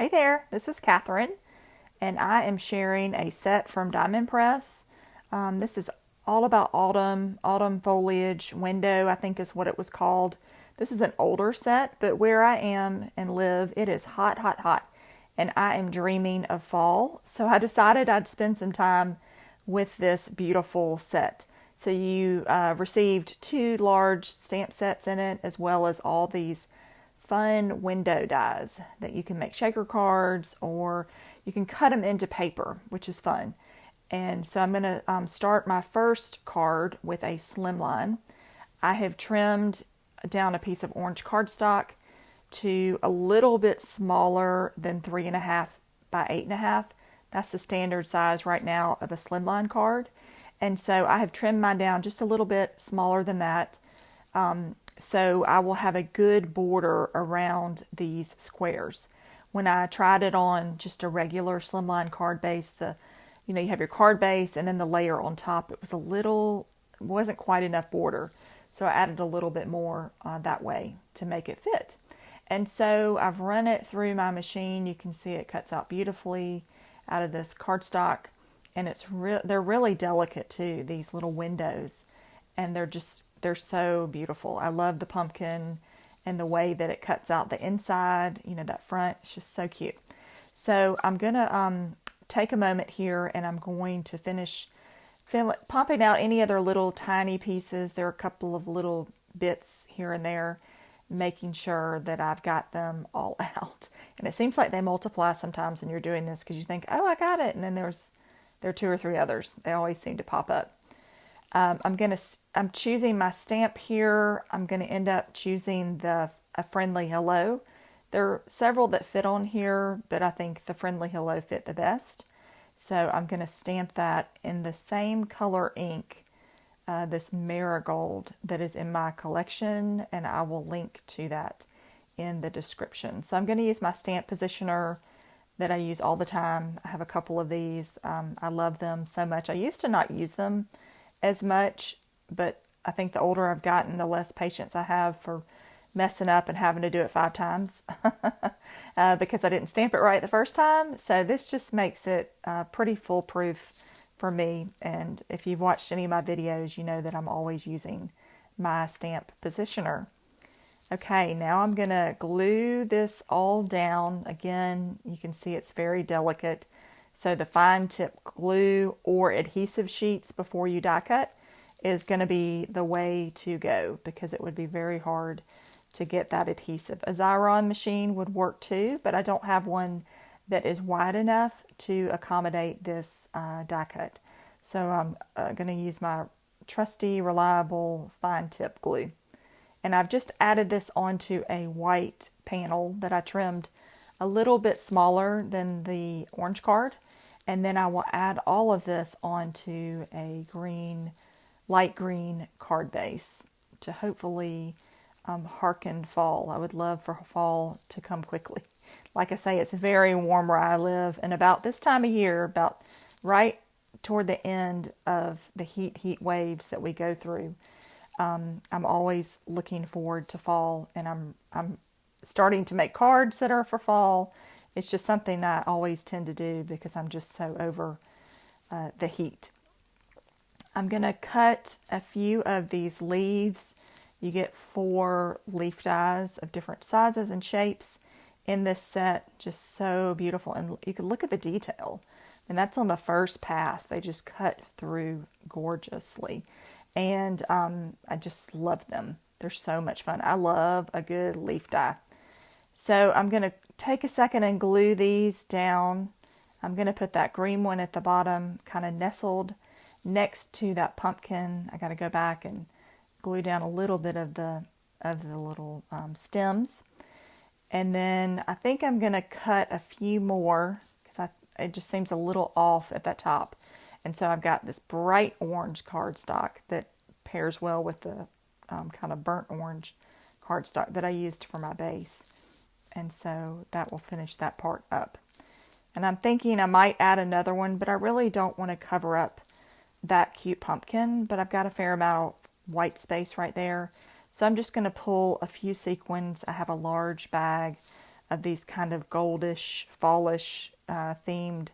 Hey there, this is Katherine, and I am sharing a set from Diamond Press. This is all about autumn foliage window, I think is what it was called. This is an older set, but where I am and live, it is hot, hot, hot, and I am dreaming of fall. So I decided I'd spend some time with this beautiful set. So you received 2 large stamp sets in it, as well as all these fun window dies that you can make shaker cards, or you can cut them into paper, which is fun. And so I'm going to start my first card with a slimline. I have trimmed down a piece of orange cardstock to a little bit smaller than 3.5 by 8.5. That's the standard size right now of a slimline card. And so I have trimmed mine down just a little bit smaller than that. So I will have a good border around these squares. When I tried it on just a regular slimline card base, you have your card base and then the layer on top, it wasn't quite enough border. So I added a little bit more that way to make it fit. And so I've run it through my machine. You can see it cuts out beautifully out of this cardstock. And they're really delicate too, these little windows. And they're so beautiful. I love the pumpkin and the way that it cuts out the inside, that front. It's just so cute. So I'm going to take a moment here and I'm going to finish popping out any other little tiny pieces. There are a couple of little bits here and there, making sure that I've got them all out. And it seems like they multiply sometimes when you're doing this because you think, oh, I got it. And then there are 2 or 3 others. They always seem to pop up. I'm choosing my stamp here. I'm going to end up choosing a friendly hello. There are several that fit on here, but I think the friendly hello fit the best. So I'm going to stamp that in the same color ink, this Marigold that is in my collection, and I will link to that in the description. So I'm going to use my stamp positioner that I use all the time. I have a couple of these. I love them so much. I used to not use them as much, but I think the older I've gotten, the less patience I have for messing up and having to do it 5 times because I didn't stamp it right the first time. So this just makes it pretty foolproof for me. And if you've watched any of my videos, you know that I'm always using my stamp positioner. Okay, now I'm going to glue this all down. Again, you can see it's very delicate. So the fine tip glue or adhesive sheets before you die cut is going to be the way to go because it would be very hard to get that adhesive. A Xyron machine would work too, but I don't have one that is wide enough to accommodate this die cut. So I'm going to use my trusty, reliable fine tip glue. And I've just added this onto a white panel that I trimmed a little bit smaller than the orange card. And then I will add all of this onto a light green card base to hopefully hearken fall. I would love for fall to come quickly. Like I say, it's very warm where I live. And about this time of year, about right toward the end of the heat waves that we go through, I'm always looking forward to fall, and I'm starting to make cards that are for fall. It's just something I always tend to do because I'm just so over the heat. I'm going to cut a few of these leaves. You get 4 leaf dies of different sizes and shapes in this set. Just so beautiful. And you can look at the detail. And that's on the first pass. They just cut through gorgeously. And I just love them. They're so much fun. I love a good leaf die. So I'm going to take a second and glue these down. I'm going to put that green one at the bottom, kind of nestled next to that pumpkin. I got to go back and glue down a little bit of the little stems. And then I think I'm going to cut a few more because it just seems a little off at that top. And so I've got this bright orange cardstock that pairs well with the kind of burnt orange cardstock that I used for my base. And so that will finish that part up. And I'm thinking I might add another one, but I really don't want to cover up that cute pumpkin. But I've got a fair amount of white space right there. So I'm just going to pull a few sequins. I have a large bag of these kind of goldish, fallish themed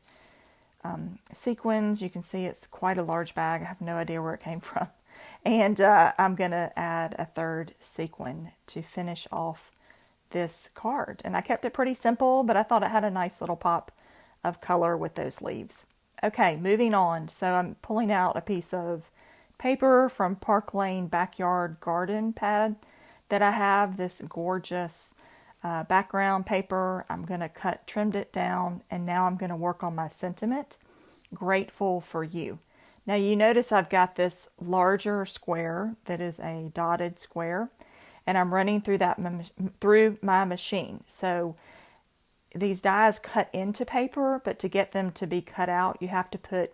sequins. You can see it's quite a large bag. I have no idea where it came from. And I'm going to add a third sequin to finish off this card. And I kept it pretty simple, but I thought it had a nice little pop of color with those leaves. Okay, moving on. So I'm pulling out a piece of paper from Park Lane Backyard Garden Pad that I have, this gorgeous background paper. I'm going to trimmed it down, and now I'm going to work on my sentiment, grateful for you. Now you notice I've got this larger square that is a dotted square, and I'm running through that through my machine. So these dies cut into paper, but to get them to be cut out, you have to put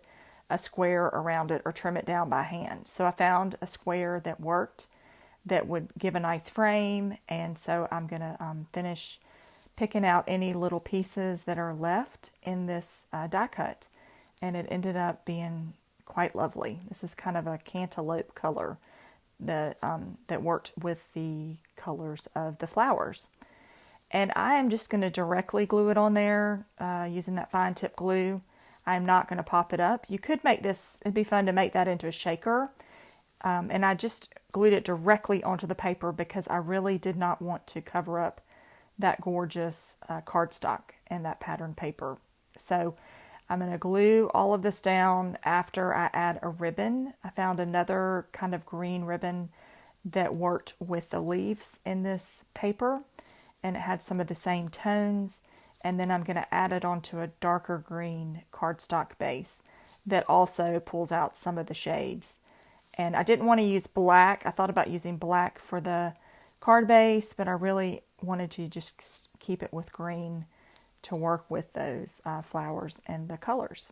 a square around it or trim it down by hand. So I found a square that worked, that would give a nice frame, and so I'm going to finish picking out any little pieces that are left in this die cut, and it ended up being quite lovely. This is kind of a cantaloupe color that worked with the colors of the flowers. And I am just going to directly glue it on there using that fine tip glue. I'm not going to pop it up. You could make this, it'd be fun to make that into a shaker. And I just glued it directly onto the paper because I really did not want to cover up that gorgeous cardstock and that pattern paper. So I'm going to glue all of this down after I add a ribbon. I found another kind of green ribbon that worked with the leaves in this paper, and it had some of the same tones. And then I'm going to add it onto a darker green cardstock base that also pulls out some of the shades. And I didn't want to use black. I thought about using black for the card base, but I really wanted to just keep it with green to work with those flowers and the colors.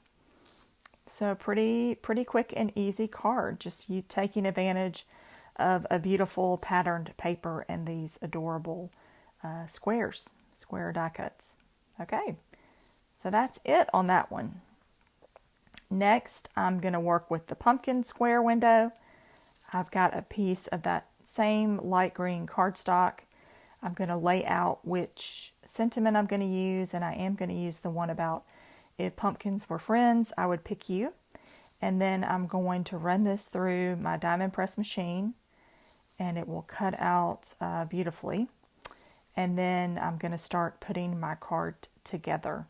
So pretty quick and easy card. Just you taking advantage of a beautiful patterned paper and these adorable square die cuts. Okay, so that's it on that one. Next, I'm going to work with the pumpkin square window. I've got a piece of that same light green cardstock. I'm going to lay out which sentiment I'm going to use, and I am going to use the one about if pumpkins were friends, I would pick you. And then I'm going to run this through my diamond press machine, and it will cut out beautifully. And then I'm going to start putting my card together.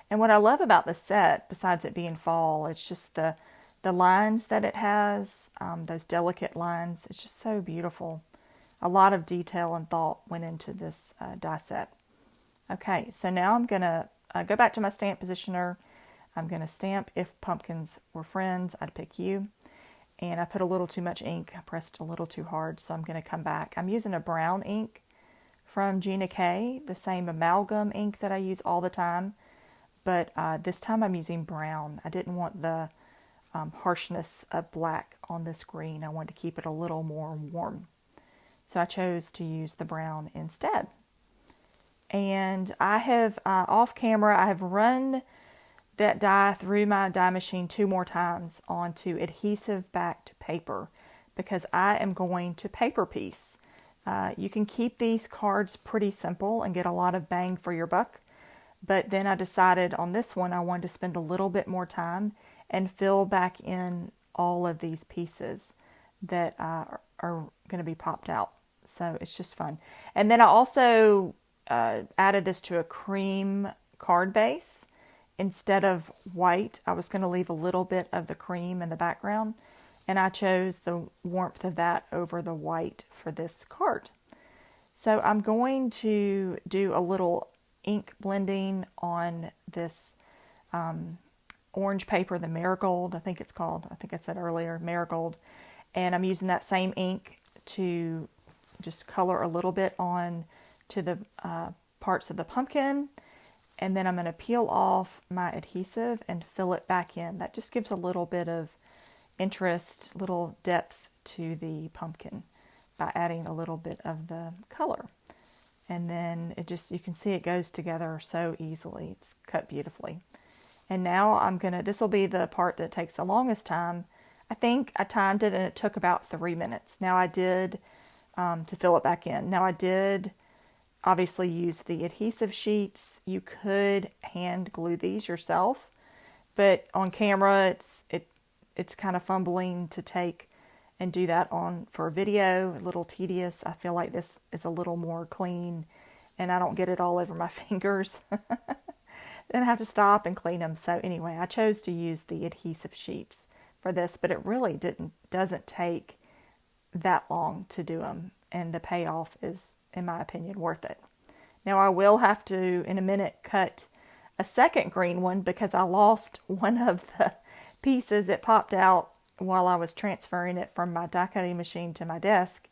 And what I love about the set, besides it being fall, it's just the lines that it has, those delicate lines. It's just so beautiful. A lot of detail and thought went into this die set. Okay, so now I'm going to go back to my stamp positioner. I'm going to stamp if pumpkins were friends, I'd pick you. And I put a little too much ink. I pressed a little too hard, so I'm going to come back. I'm using a brown ink from Gina K, the same amalgam ink that I use all the time. But this time I'm using brown. I didn't want the harshness of black on this green. I wanted to keep it a little more warm. So I chose to use the brown instead. And I have, off camera, I have run that die through my die machine 2 more times onto adhesive backed paper because I am going to paper piece. You can keep these cards pretty simple and get a lot of bang for your buck. But then I decided on this one I wanted to spend a little bit more time and fill back in all of these pieces that are going to be popped out. So it's just fun. And then I also added this to a cream card base. Instead of white, I was going to leave a little bit of the cream in the background. And I chose the warmth of that over the white for this card. So I'm going to do a little ink blending on this orange paper, the Marigold, I think it's called. I think I said earlier, Marigold. And I'm using that same ink to just color a little bit on to the parts of the pumpkin. And then I'm going to peel off my adhesive and fill it back in. That just gives a little bit of interest, little depth to the pumpkin by adding a little bit of the color. And then it just, you can see it goes together so easily. It's cut beautifully. And now this will be the part that takes the longest time. I think I timed it and it took about 3 minutes. Now I did, to fill it back in. Now I did obviously use the adhesive sheets. You could hand glue these yourself, but on camera it's kind of fumbling to take and do that on for a video, a little tedious. I feel like this is a little more clean and I don't get it all over my fingers. Then I have to stop and clean them. So anyway, I chose to use the adhesive sheets for this, but it really doesn't take that long to do them, and the payoff is, in my opinion, worth it. Now I will have to, in a minute, cut a second green one because I lost one of the pieces. It popped out while I was transferring it from my die cutting machine to my desk,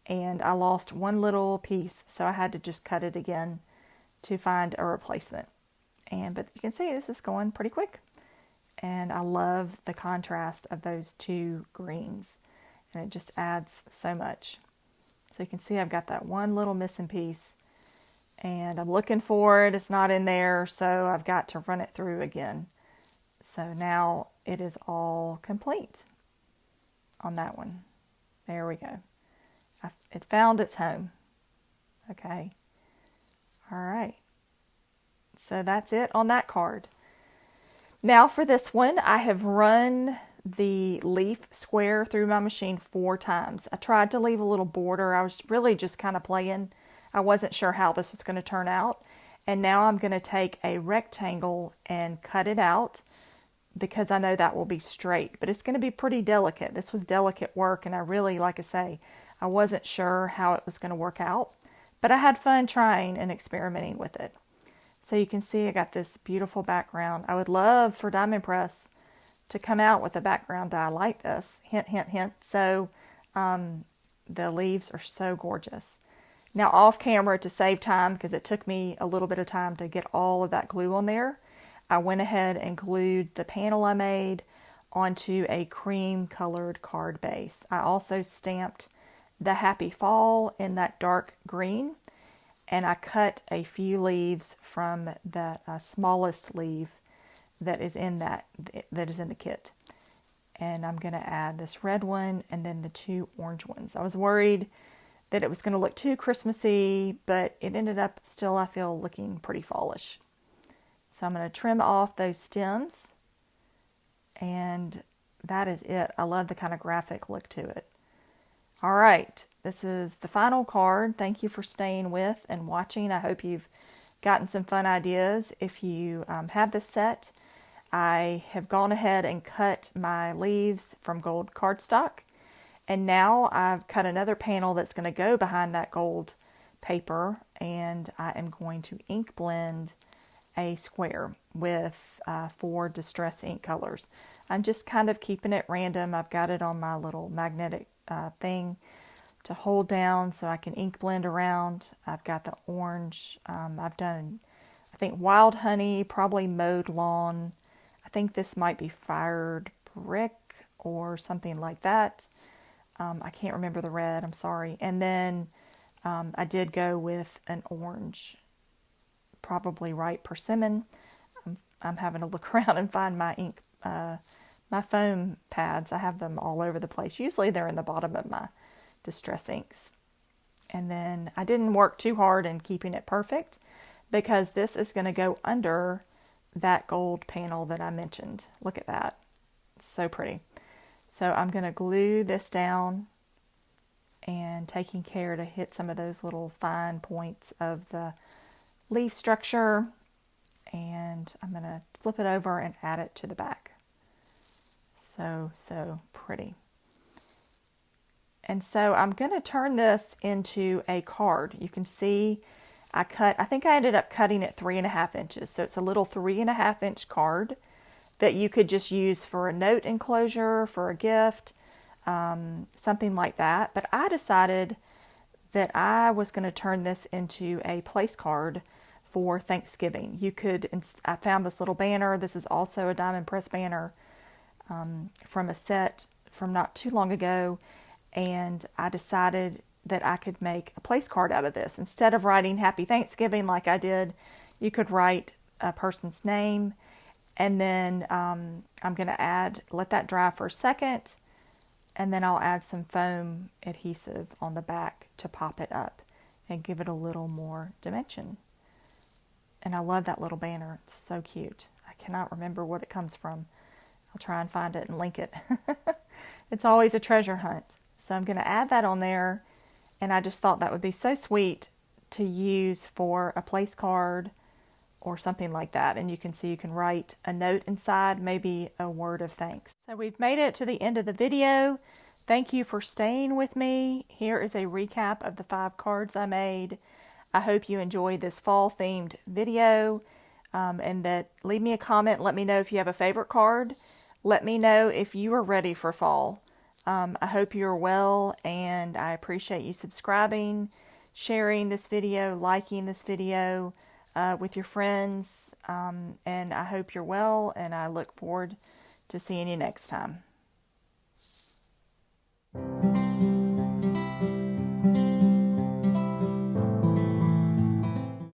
and I lost one little piece, so I had to just cut it again to find a replacement. But you can see this is going pretty quick, and I love the contrast of those two greens, and it just adds so much. So you can see I've got that one little missing piece, and I'm looking for it. It's not in there, so I've got to run it through again. So now it is all complete on that one. There we go. It found its home. Okay. All right. So that's it on that card. Now for this one, I have run the leaf square through my machine 4 times. I tried to leave a little border. I was really just kind of playing. I wasn't sure how this was going to turn out. And now I'm going to take a rectangle and cut it out because I know that will be straight. But it's going to be pretty delicate. This was delicate work, and I really, like I say, I wasn't sure how it was going to work out. But I had fun trying and experimenting with it. So you can see I got this beautiful background. I would love for Diamond Press to come out with a background dye like this. Hint, hint, hint. So the leaves are so gorgeous. Now off camera, to save time, because it took me a little bit of time to get all of that glue on there, I went ahead and glued the panel I made onto a cream colored card base. I also stamped the Happy Fall in that dark green, and I cut a few leaves from the smallest leaf that is in that is in the kit. And I'm going to add this red one and then the 2 orange ones. I was worried that it was going to look too Christmassy, but it ended up still, I feel, looking pretty fallish. So I'm going to trim off those stems, and that is it. I love the kind of graphic look to it. All right, this is the final card. Thank you for staying with and watching. I hope you've gotten some fun ideas. If you have this set, I have gone ahead and cut my leaves from gold cardstock. And now I've cut another panel that's going to go behind that gold paper. And I am going to ink blend a square with 4 Distress ink colors. I'm just kind of keeping it random. I've got it on my little magnetic thing to hold down so I can ink blend around. I've got the orange. I've done, I think, wild honey, probably mowed lawn. I think this might be fired brick or something like that. I can't remember the red, I'm sorry. And then I did go with an orange, probably ripe persimmon. I'm having to look around and find my ink, my foam pads. I have them all over the place. Usually they're in the bottom of my Distress inks. And then I didn't work too hard in keeping it perfect because this is going to go under that gold panel that I mentioned. Look at that. So pretty. So I'm going to glue this down and taking care to hit some of those little fine points of the leaf structure. And I'm going to flip it over and add it to the back. So pretty. And so I'm going to turn this into a card. You can see I think I ended up cutting it 3.5 inches. So it's a little 3.5 inch card that you could just use for a note enclosure, for a gift, something like that. But I decided that I was going to turn this into a place card for Thanksgiving. I found this little banner. This is also a Diamond Press banner from a set from not too long ago. And I decided that I could make a place card out of this. Instead of writing Happy Thanksgiving like I did, you could write a person's name. And then I'm going to let that dry for a second. And then I'll add some foam adhesive on the back to pop it up. and give it a little more dimension. And I love that little banner. It's so cute. I cannot remember what it comes from. I'll try and find it and link it. It's always a treasure hunt. So I'm going to add that on there. And I just thought that would be so sweet to use for a place card or something like that. And you can see you can write a note inside, maybe a word of thanks. So we've made it to the end of the video. Thank you for staying with me. Here is a recap of the 5 cards I made. I hope you enjoyed this fall themed video, and that leave me a comment. Let me know if you have a favorite card. Let me know if you are ready for fall. I hope you're well, and I appreciate you subscribing, sharing this video, liking this video with your friends, and I hope you're well, and I look forward to seeing you next time.